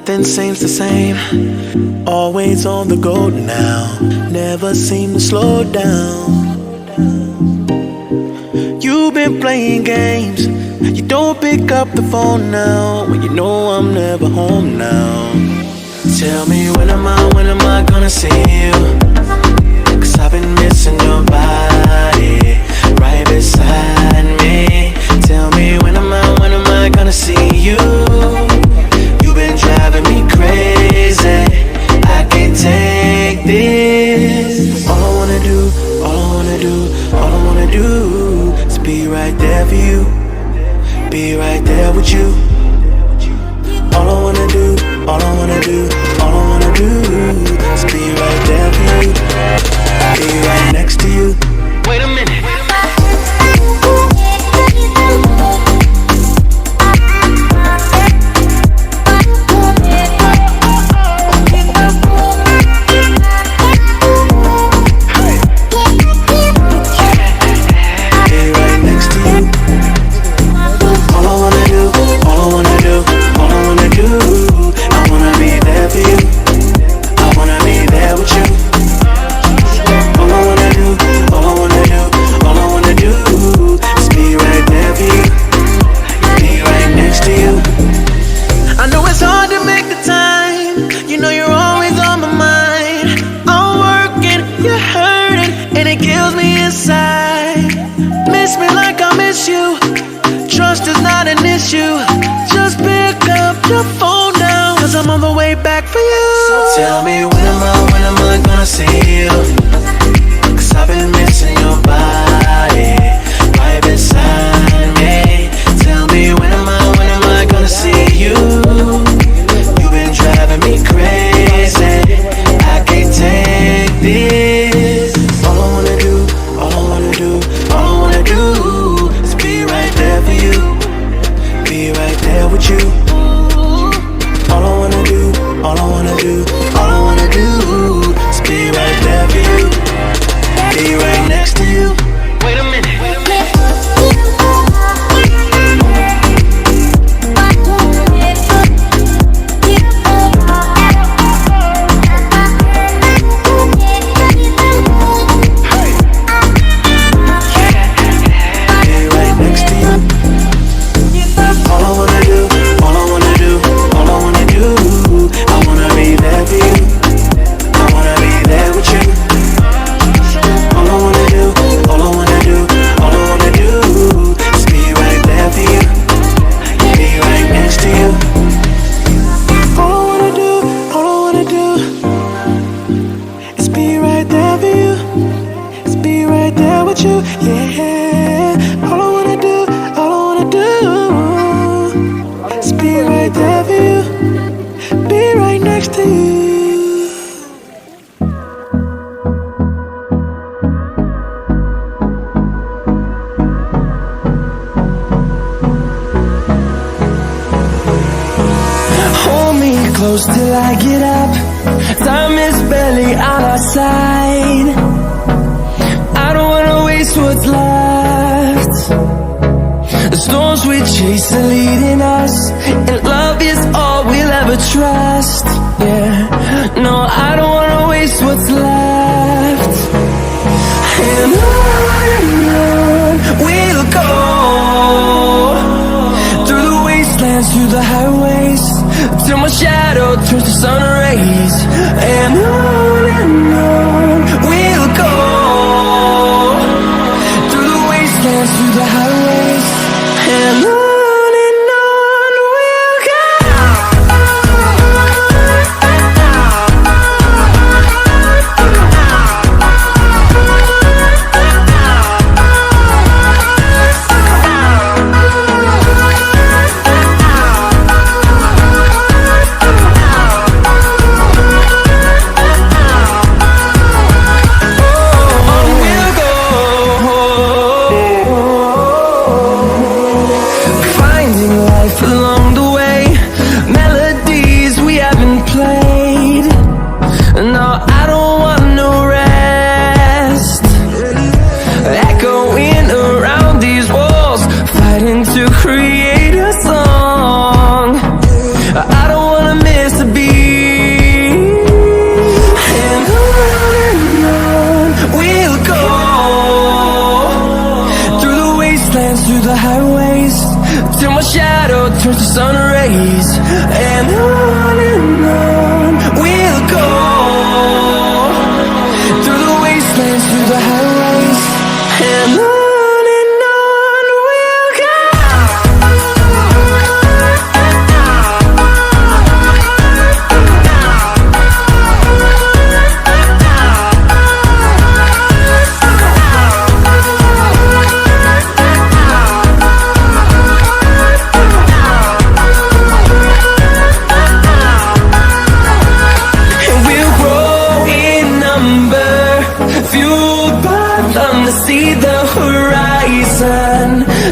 nothing seems the same. Always on the go now, never seem to slow down. You've been playing games, you don't pick up the phone now, when you know I'm never home now. Tell me when am I gonna see you? 'Cause I've been missing your body right beside me. Tell me when am I gonna see you? You've been driving me crazy, I can't take this. All I wanna do is be right there for you, be right there with you. All I wanna do is be right there for you, be right next to you. Wait a minute. Tell me when am I gonna see you? 'Cause I've been missing your body right beside me. Tell me when am I gonna see you? You've been driving me crazy, I can't take this. All I wanna do is be right there for you, be right there with you. All I wanna do is be right there for you, be right next to you. Wait a minute. Close till I get up, time is barely on our side. I don't wanna waste what's left. The storms we chase are leading us, and love is all we'll ever trust. Yeah, no, I don't wanna waste what's left. And on we'll go, through the wastelands, through the highways, till my shadow turns to sun rays. And on we'll go, through the wastelands, through the highways, and on we'll go. and on we'll go, through the wastelands, through the highways, and on we'll go. Fueled by them to see the horizon.